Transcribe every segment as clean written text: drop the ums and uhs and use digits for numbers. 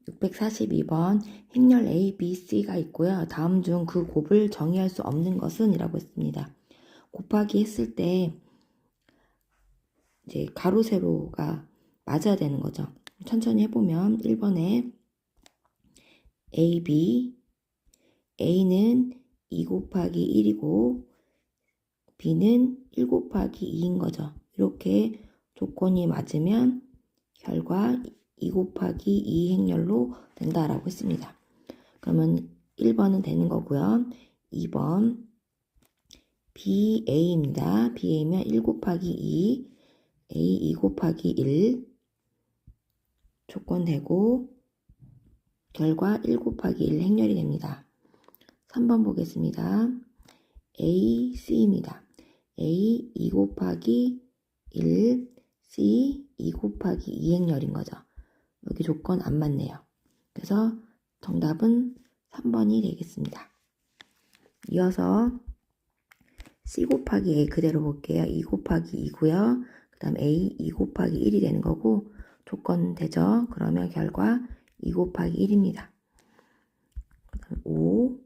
642번 행렬 A, B, C가 있고요. 다음 중 그 곱을 정의할 수 없는 것은 이라고 했습니다. 곱하기 했을 때 이제 가로 세로가 맞아야 되는 거죠. 천천히 해보면 1번에 A, B, A는 2 곱하기 1이고 B는 1 곱하기 2인 거죠. 이렇게 조건이 맞으면 결과 2 곱하기 2 행렬로 된다라고 했습니다. 그러면 1번은 되는 거고요. 2번 BA입니다. BA면 1 곱하기 2, A 2 곱하기 1 조건 되고 결과 1 곱하기 1 행렬이 됩니다. 3번 보겠습니다. A, C입니다. A 2 곱하기 1, C 2 곱하기 2 행렬인 거죠. 여기 조건 안 맞네요. 그래서 정답은 3번이 되겠습니다. 이어서 C 곱하기 A 그대로 볼게요. 2 곱하기 2고요. 그 다음 A 2 곱하기 1이 되는 거고 조건 되죠. 그러면 결과 2 곱하기 1입니다. 5,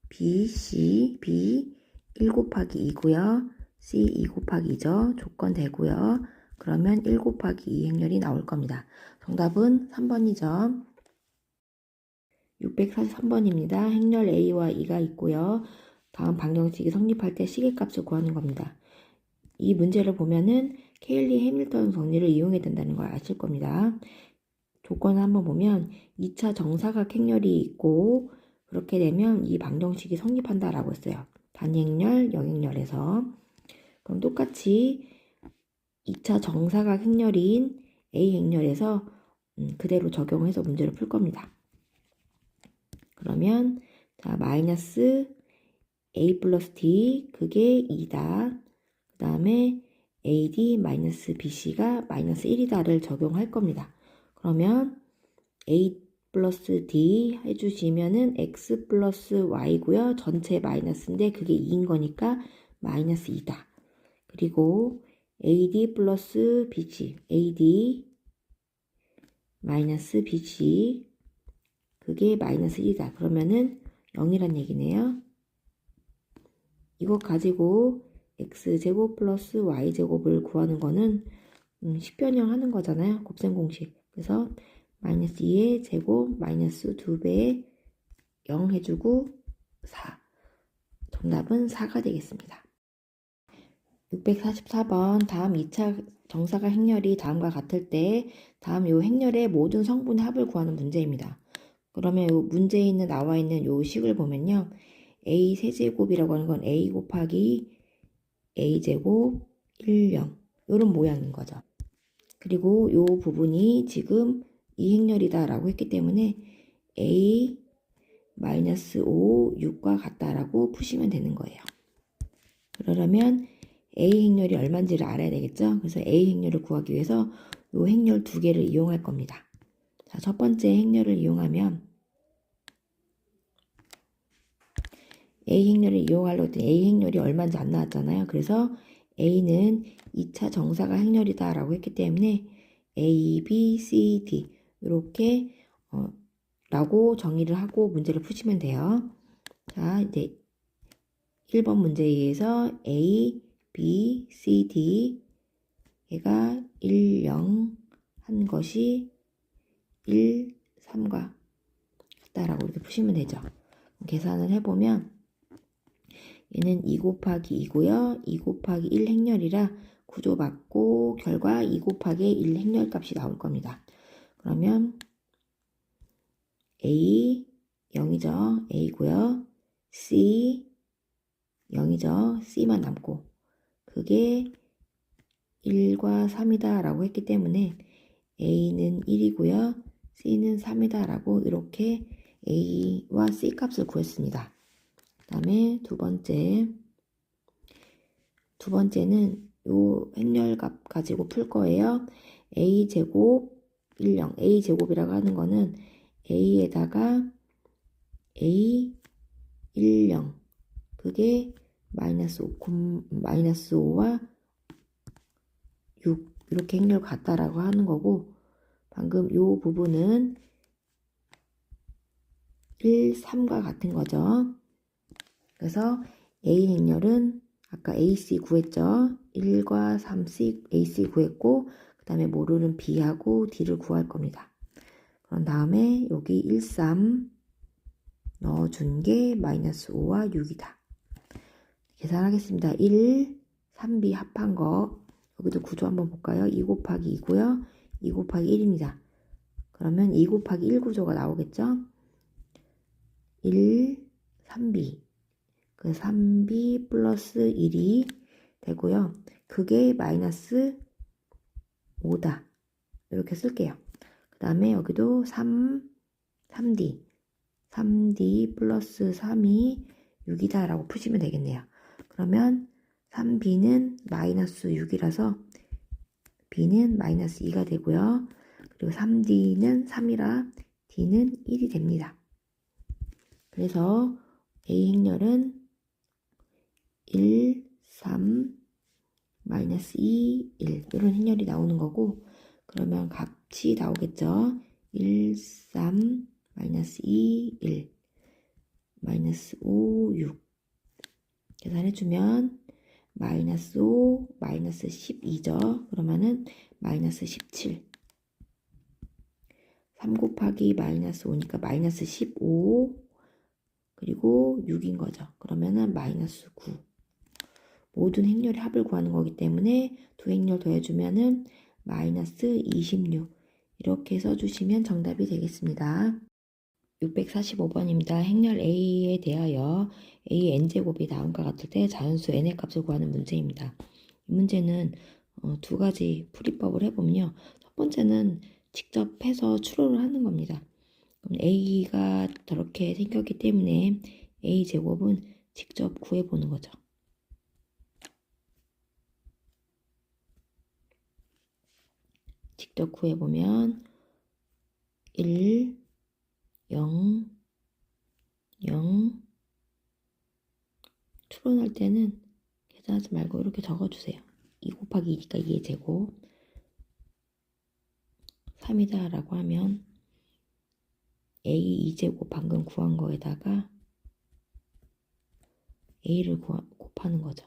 B, C, B 1 곱하기 2고요. C 2 곱하기 2죠. 조건 되고요. 그러면 1 곱하기 2 행렬이 나올 겁니다. 정답은 3번이죠. 643번입니다. 행렬 A와 E가 있고요. 다음 방정식이 성립할 때 시계값을 구하는 겁니다. 이 문제를 보면은 케일리 해밀턴 정리를 이용해야 된다는 걸 아실 겁니다. 조건을 한번 보면 2차 정사각 행렬이 있고 그렇게 되면 이 방정식이 성립한다라고 했어요. 단행렬, 영행렬에서. 그럼 똑같이 2차 정사각 행렬인 A 행렬에서 그대로 적용해서 문제를 풀 겁니다. 그러면 자 마이너스 A 플러스 D 그게 2다. 그 다음에 AD 마이너스 BC가 마이너스 1이다를 적용할 겁니다. 그러면 A 플러스 D 해주시면은 X 플러스 Y고요. 전체 마이너스인데 그게 2인 거니까 마이너스 2다. 그리고 AD 플러스 BC AD 마이너스 BC 그게 마이너스 1이다. 그러면은 0이란 얘기네요. 이거 가지고 x제곱 플러스 y제곱을 구하는 거는 10변형 하는 거잖아요. 곱셈 공식. 그래서 마이너스 2의 제곱 마이너스 2배의 0 해주고 4. 정답은 4가 되겠습니다. 644번 다음 2차 정사각 행렬이 다음과 같을 때 다음 요 행렬의 모든 성분의 합을 구하는 문제입니다. 그러면 요 문제에 있는 나와 있는 요 식을 보면요. A 세제곱이라고 하는 건 A 곱하기 A제곱 1, 0 이런 모양인 거죠. 그리고 요 부분이 지금 이 행렬이다 라고 했기 때문에 A 마이너스 5, 6과 같다라고 푸시면 되는 거예요. 그러려면 A 행렬이 얼마인지를 알아야 되겠죠. 그래서 A 행렬을 구하기 위해서 요 행렬 두 개를 이용할 겁니다. 자, 첫 번째 행렬을 이용하면 A 행렬을 이용하려고 했더니 A 행렬이 얼마인지 안 나왔잖아요. 그래서 A는 2차 정사각 행렬이다 라고 했기 때문에 A, B, C, D 이렇게 라고 정의를 하고 문제를 푸시면 돼요. 자, 이제 1번 문제에 의해서 A, B, C, D 얘가 1, 0 한 것이 1, 3과 같다라고 이렇게 푸시면 되죠. 계산을 해보면 얘는 2 곱하기 2고요. 2 곱하기 1 행렬이라 구조 맞고 결과 2 곱하기 1 행렬 값이 나올 겁니다. 그러면 A 0이죠. A고요. C 0이죠. C만 남고 그게 1과 3이다 라고 했기 때문에 A는 1이고요. C는 3이다 라고 이렇게 A와 C 값을 구했습니다. 그 다음에 두 번째는 요 행렬값 가지고 풀 거예요. A제곱 1, 0 A제곱이라고 하는 거는 A에다가 A 1, 0 그게 마이너스 5와 6 이렇게 행렬 같다라고 하는 거고 방금 요 부분은 1, 3과 같은 거죠. 그래서 A 행렬은 아까 AC 구했죠. 1과 3씩 AC 구했고 그 다음에 모르는 B하고 D를 구할 겁니다. 그런 다음에 여기 1, 3 넣어준 게 마이너스 5와 6이다. 계산하겠습니다. 1, 3B 합한 거 여기도 구조 한번 볼까요? 2 곱하기 2고요. 2 곱하기 1입니다. 그러면 2 곱하기 1 구조가 나오겠죠? 1, 3B 그 3B 플러스 1이 되고요. 그게 마이너스 5다. 이렇게 쓸게요. 그 다음에 여기도 3D 3D 플러스 3이 6이다 라고 푸시면 되겠네요. 그러면 3B는 마이너스 6이라서 B는 마이너스 2가 되고요. 그리고 3D는 3이라 D는 1이 됩니다. 그래서 A 행렬은 1, 3, 마이너스 2, 1 이런 행렬이 나오는 거고 그러면 값이 나오겠죠. 1, 3, 마이너스 2, 1 마이너스 5, 6 계산해주면 마이너스 5, 마이너스 12죠. 그러면은 마이너스 17 3 곱하기 마이너스 5니까 마이너스 15 그리고 6인 거죠. 그러면은 마이너스 9 모든 행렬의 합을 구하는 거기 때문에 두 행렬 더해주면은 마이너스 26 이렇게 써주시면 정답이 되겠습니다. 645번입니다. 행렬 A에 대하여 A의 n제곱이 다음과 같을 때 자연수 n의 값을 구하는 문제입니다. 이 문제는 두 가지 풀이법을 해보면요. 첫 번째는 직접 해서 추론을 하는 겁니다. 그럼 A가 저렇게 생겼기 때문에 A제곱은 직접 구해보는 거죠. 직접 구해보면 1, 0, 0 추론할 때는 계산하지 말고 이렇게 적어주세요. 2 곱하기 2니까 2의 제곱 3이다 라고 하면 A 2제곱 방금 구한 거에다가 A를 곱하는 거죠.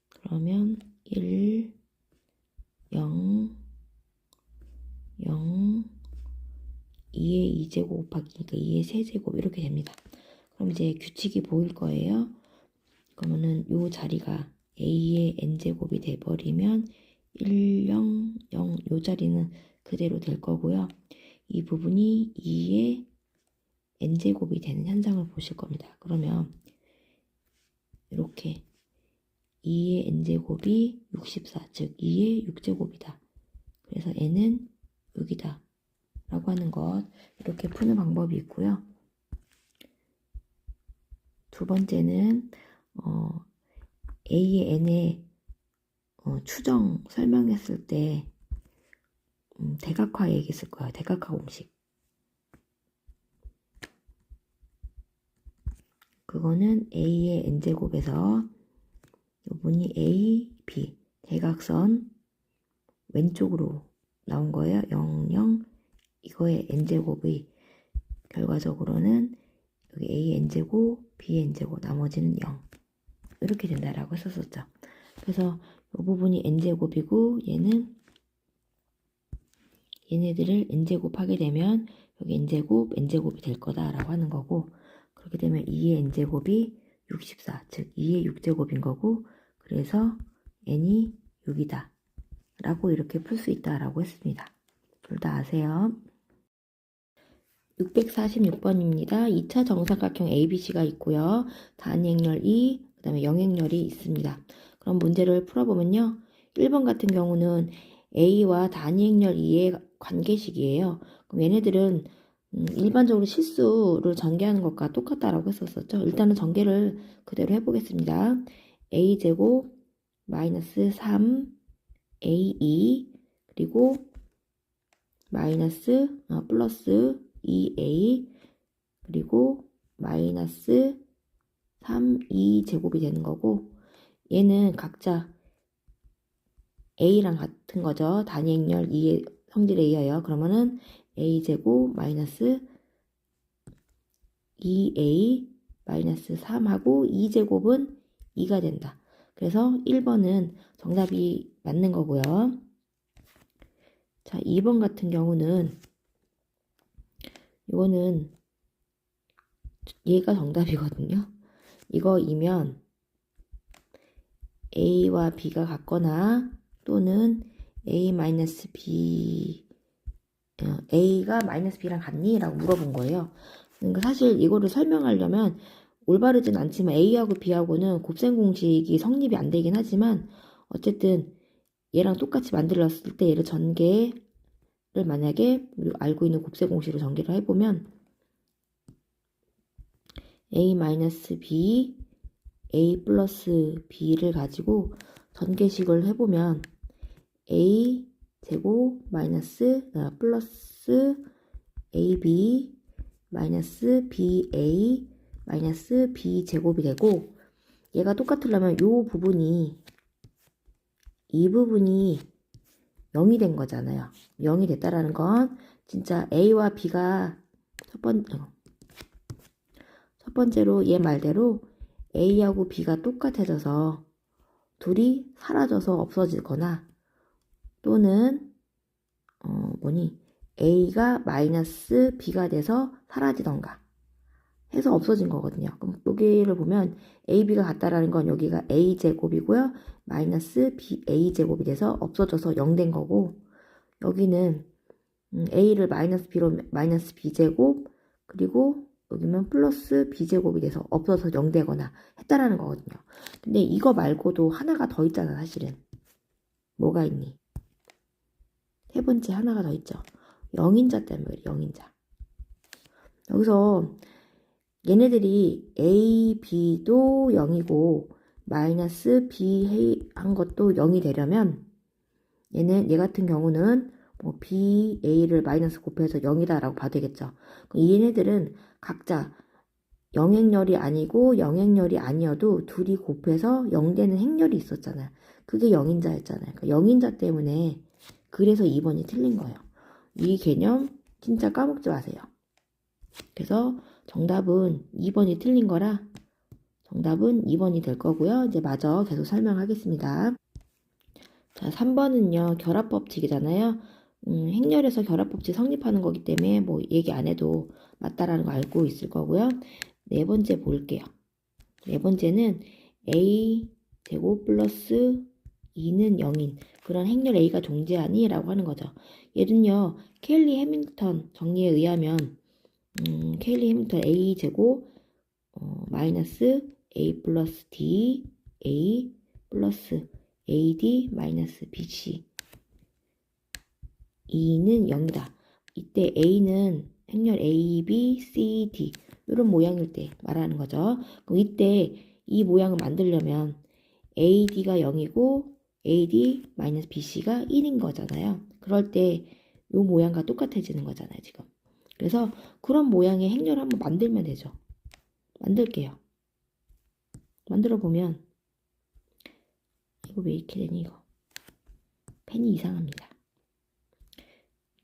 그러면 1, 0, 0, 2의 2제곱 곱하기니까 2의 세제곱 이렇게 됩니다. 그럼 이제 규칙이 보일 거예요. 그러면은 요 자리가 A의 n제곱이 돼버리면 1, 0, 0 요 자리는 그대로 될 거고요. 이 부분이 2의 n제곱이 되는 현상을 보실 겁니다. 그러면 이렇게 2의 n제곱이 64, 즉 2의 6제곱이다. 그래서 n은 6이다. 라고 하는 것 이렇게 푸는 방법이 있고요. 두 번째는 A의 n의 추정 설명했을 때 대각화 얘기했을 거예요. 대각화 공식. 그거는 A의 n제곱에서 요분이 A, B 대각선 왼쪽으로 나온 거예요. 0, 0 이거의 n제곱이 결과적으로는 여기 A n제곱, B n제곱 나머지는 0 이렇게 된다라고 했었었죠. 그래서 이 부분이 n제곱이고 얘네들을 n제곱 하게 되면 여기 n제곱, n제곱이 될 거다라고 하는 거고 그렇게 되면 2의 n제곱이 64, 즉 2의 6제곱인 거고 그래서 n이 6이다 라고 이렇게 풀 수 있다라고 했습니다. 둘 다 아세요? 646번입니다. 2차 정사각형 ABC가 있고요. 단위행렬 2, 그 다음에 영행렬이 있습니다. 그럼 문제를 풀어보면요. 1번 같은 경우는 A와 단위행렬 2의 관계식이에요. 그럼 얘네들은 일반적으로 실수를 전개하는 것과 똑같다라고 했었었죠. 일단은 전개를 그대로 해보겠습니다. A제곱 마이너스 3 A2 그리고 마이너스 플러스 2A 그리고 마이너스 3, 2제곱이 되는 거고 얘는 각자 A랑 같은 거죠. 단위행렬 2의 성질에 의하여 그러면은 a제곱 마이너스 2a 마이너스 3하고 2제곱은 2가 된다. 그래서 1번은 정답이 맞는 거고요. 자, 2번 같은 경우는 이거는 얘가 정답이거든요. 이거이면 a와 b가 같거나 또는 a가 마이너스 b랑 같니? 라고 물어본 거예요. 그러니까 사실 이거를 설명하려면 올바르진 않지만 a하고 b하고는 곱셈 공식이 성립이 안 되긴 하지만 어쨌든 얘랑 똑같이 만들었을 때 얘를 전개를 만약에 우리 알고 있는 곱셈 공식으로 전개를 해보면 a-b, a 플러스 b를 가지고 전개식을 해보면 a 제곱 마이너스 플러스 ab 마이너스 ba 마이너스 b 제곱이 되고 얘가 똑같으려면 이 부분이 0이 된 거잖아요. 0이 됐다라는 건 진짜 a와 b가 첫 번째로 얘 말대로 a하고 b가 똑같아져서 둘이 사라져서 없어지거나 또는 a가 마이너스 b가 돼서 사라지던가 해서 없어진 거거든요. 그럼 여기를 보면 ab가 같다라는 건 여기가 a제곱이고요. 마이너스 a제곱이 돼서 없어져서 0 된 거고 여기는 a를 마이너스 b로 마이너스 b제곱 그리고 여기면 플러스 b제곱이 돼서 없어서 0 되거나 했다라는 거거든요. 근데 이거 말고도 하나가 더 있잖아 사실은. 뭐가 있니? 세 번째 하나가 더 있죠. 0인자 때문에 0인자. 여기서 얘네들이 a, b도 0이고 마이너스 b 한 것도 0이 되려면 얘 같은 경우는 뭐 b, a를 마이너스 곱해서 0이다 라고 봐도 되겠죠. 얘네들은 각자 영행렬이 아니고 영행렬이 아니어도 둘이 곱해서 0 되는 행렬이 있었잖아요. 그게 0인자였잖아요. 그러니까 0인자 때문에 그래서 2번이 틀린 거예요. 이 개념 진짜 까먹지 마세요. 그래서 정답은 2번이 틀린 거라 정답은 2번이 될 거고요. 이제 마저 계속 설명하겠습니다. 자, 3번은요. 결합법칙이잖아요. 행렬에서 결합법칙 성립하는 거기 때문에 뭐 얘기 안 해도 맞다라는 거 알고 있을 거고요. 네 번째 볼게요. 네 번째는 a 제곱 플러스 2는 0인 그런 행렬 a가 존재하니? 라고 하는 거죠. 얘는요. 케일리 해밍턴 정리에 의하면 케일리 해밍턴 a 제곱 마이너스 a 플러스 d a 플러스 ad 마이너스 bc 2는 0이다. 이때 a는 행렬 a, b, c, d 이런 모양일 때 말하는 거죠. 그럼 이때 이 모양을 만들려면 ad가 0이고 ad 마이너스 bc가 1인 거잖아요. 그럴 때 이 모양과 똑같아지는 거잖아요. 지금. 그래서 그런 모양의 행렬을 한번 만들면 되죠. 만들게요. 만들어 보면 이거 왜 이렇게 되니 이거. 펜이 이상합니다.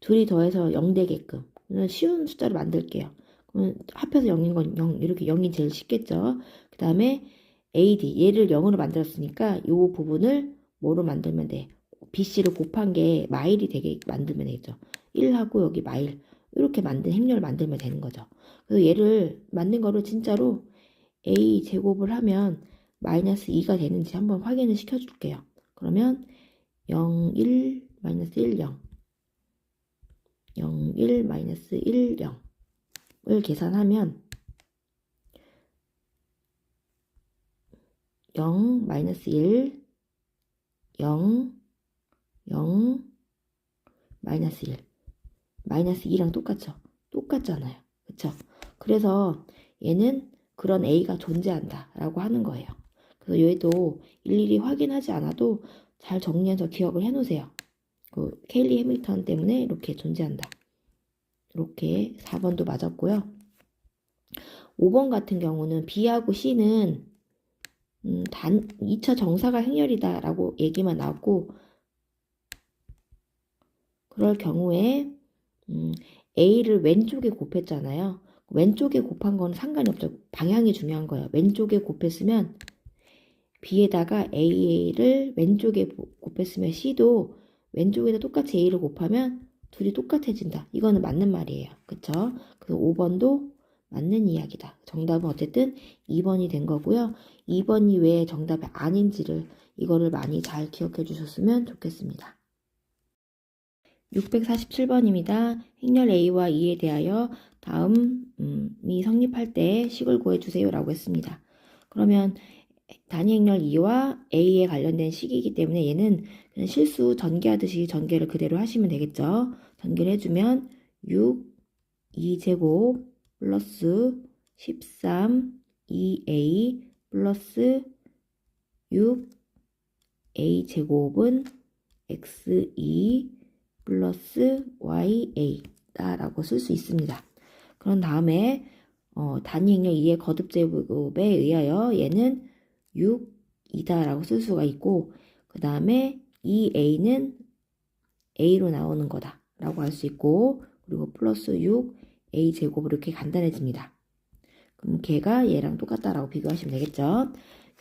둘이 더해서 0 되게끔 쉬운 숫자로 만들게요. 그러면 합해서 0인 건 0 이렇게 0이 제일 쉽겠죠. 그 다음에 AD 얘를 0으로 만들었으니까 이 부분을 뭐로 만들면 돼? BC를 곱한 게 마일이 되게 만들면 되겠죠. 1하고 여기 마일 이렇게 만든 행렬을 만들면 되는 거죠. 그래서 얘를 만든 거를 진짜로 A 제곱을 하면 마이너스 2가 되는지 한번 확인을 시켜줄게요. 그러면 0, 1, 마이너스 1, 0 0, 1, 마이너스 1, 0을 계산하면 0, 마이너스 1, 0, 0, 마이너스 1. 마이너스 2랑 똑같죠? 똑같잖아요. 그쵸? 그래서 얘는 그런 A가 존재한다 라고 하는 거예요. 그래서 얘도 일일이 확인하지 않아도 잘 정리해서 기억을 해 놓으세요. 그 케일리 해밀턴 때문에 이렇게 존재한다. 이렇게 4번도 맞았고요. 5번 같은 경우는 B하고 C는 2차 정사가 행렬이다 라고 얘기만 나왔고 그럴 경우에 A를 왼쪽에 곱했잖아요. 왼쪽에 곱한 건 상관이 없죠. 방향이 중요한 거예요. 왼쪽에 곱했으면 B에다가 A를 왼쪽에 곱했으면 C도 왼쪽에다 똑같이 A를 곱하면 둘이 똑같아진다. 이거는 맞는 말이에요. 그쵸? 그래서 5번도 맞는 이야기다. 정답은 어쨌든 2번이 된 거고요. 2번이 왜 정답이 아닌지를 이거를 많이 잘 기억해 주셨으면 좋겠습니다. 647번입니다. 행렬 A와 E에 대하여 다음이 성립할 때 식을 구해주세요 라고 했습니다. 그러면 단위 행렬 E와 A에 관련된 식이기 때문에 얘는 그냥 실수 전개하듯이 전개를 그대로 하시면 되겠죠. 전개를 해주면 6 2제곱 플러스 13 2A 플러스 6 A제곱은 X2 플러스 YA 라고 쓸 수 있습니다. 그런 다음에 단위 행렬 2의 거듭제곱에 의하여 얘는 6이다 라고 쓸 수가 있고, 그 다음에 이 A는 A로 나오는 거다 라고 할 수 있고, 그리고 플러스 6 A제곱으로 이렇게 간단해집니다. 그럼 걔가 얘랑 똑같다라고 비교하시면 되겠죠.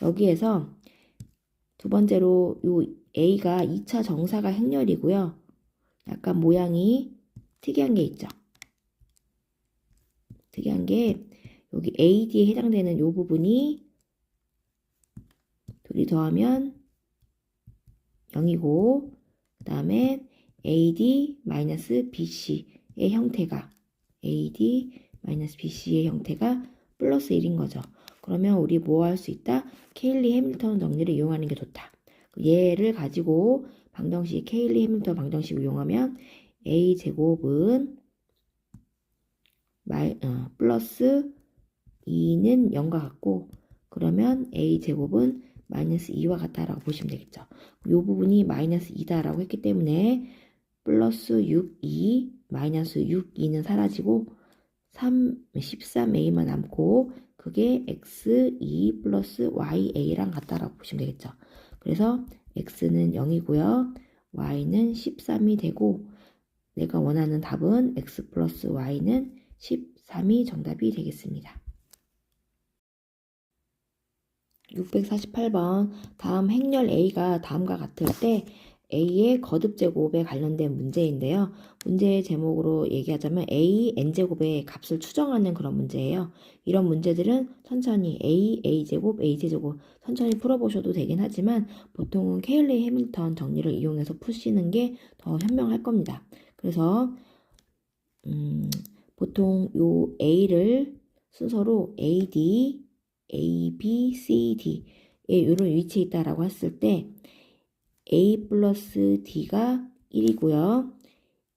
여기에서 두 번째로 요 A가 2차 정사가 행렬이고요. 약간 모양이 특이한 게 있죠. 특이한 게 여기 AD에 해당되는 요 부분이 둘이 더하면 0이고, 그 다음에 AD-BC의 형태가 AD-BC의 형태가 플러스 1인 거죠. 그러면 우리 뭐 할 수 있다? 케일리 해밀턴 정리를 이용하는 게 좋다. 얘를 가지고 방정식 케일리 해밀턴 방정식을 이용하면 A제곱은 플러스 2는 0과 같고, 그러면 A제곱은 마이너스 2와 같다라고 보시면 되겠죠. 이 부분이 마이너스 2다라고 했기 때문에 플러스 6, 2, 마이너스 6, 2는 사라지고 13A만 남고 그게 X2 플러스 YA랑 같다라고 보시면 되겠죠. 그래서 X는 0이고요. Y는 13이 되고 내가 원하는 답은 X 플러스 Y는 13이 정답이 되겠습니다. 648번 다음 행렬 A가 다음과 같을 때 A의 거듭제곱에 관련된 문제인데요. 문제의 제목으로 얘기하자면 A, N제곱의 값을 추정하는 그런 문제예요. 이런 문제들은 천천히 A, A제곱, A제곱 천천히 풀어보셔도 되긴 하지만 보통은 케일리 해밀턴 정리를 이용해서 푸시는 게 더 현명할 겁니다. 그래서 보통 요 A를 순서로 AD, A, B, C, D에 이런 위치에 있다라고 했을 때 A 플러스 D가 1이고요.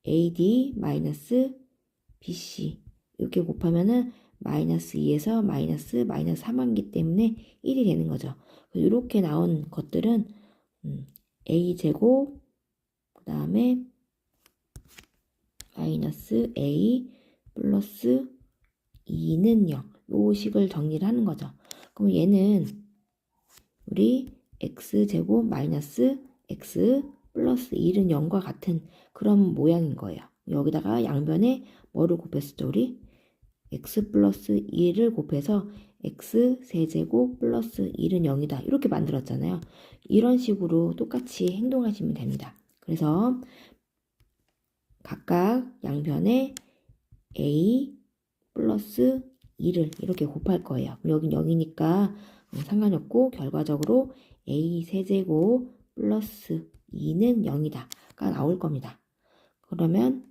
AD 마이너스 BC 이렇게 곱하면은 마이너스 2에서 마이너스 3하기 때문에 1이 되는 거죠. 이렇게 나온 것들은 A제곱 그 다음에 마이너스 A 플러스 2는 0 요 식을 정리를 하는 거죠. 그럼 얘는 우리 x제곱 마이너스 x 플러스 1은 0과 같은 그런 모양인 거예요. 여기다가 양변에 뭐를 곱했었죠? 우리 x 플러스 1을 곱해서 x 세제곱 플러스 1은 0이다. 이렇게 만들었잖아요. 이런 식으로 똑같이 행동하시면 됩니다. 그래서 각각 양변에 a 플러스 2를 이렇게 곱할 거예요. 여긴 0이니까 상관이 없고 결과적으로 a 세제곱 플러스 2는 0이다가 나올 겁니다. 그러면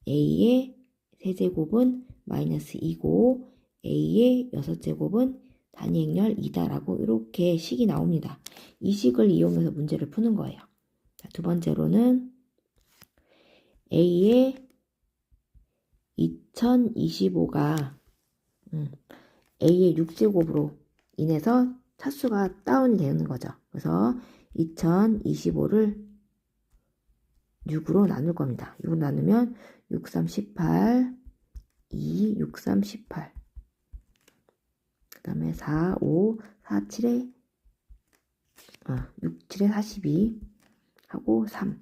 a의 세제곱은 마이너스 2고 a의 6제곱은 단위 행렬 2다라고 이렇게 식이 나옵니다. 이 식을 이용해서 문제를 푸는 거예요. 자, 두 번째로는 a의 2025가 A의 6제곱으로 인해서 차수가 다운이 되는 거죠. 그래서 2025를 6으로 나눌 겁니다. 6으로 나누면 6, 3, 18, 2, 6, 3, 18. 그 다음에 4, 5, 4, 7에 6, 7에 42 하고 3.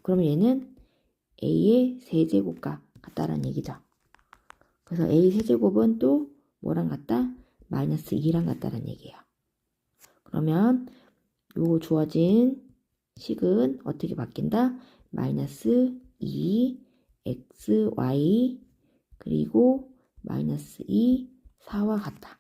그러면 얘는 a의 세제곱과 같다라는 얘기죠. 그래서 a 세제곱은 또 뭐랑 같다? 마이너스 2랑 같다라는 얘기예요. 그러면 요 주어진 식은 어떻게 바뀐다? 마이너스 2 x y 그리고 마이너스 2 4와 같다.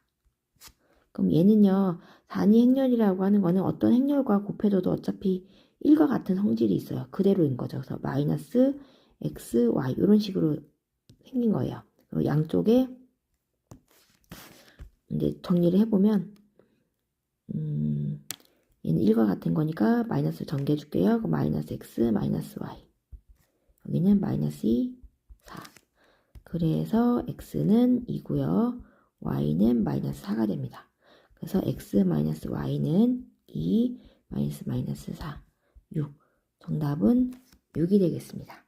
그럼 얘는요, 단위 행렬이라고 하는 거는 어떤 행렬과 곱해줘도 어차피 1과 같은 성질이 있어요. 그대로인 거죠. 그래서 마이너스 x, y 이런 식으로 생긴 거예요. 그리고 양쪽에 이제 정리를 해보면 얘는 1과 같은 거니까 마이너스 전개해줄게요. 그럼 마이너스 x, 마이너스 y 여기는 마이너스 2, 4 그래서 x는 2고요. y는 마이너스 4가 됩니다. 그래서 x 마이너스 y는 2 마이너스 4 6 정답은 6이 되겠습니다.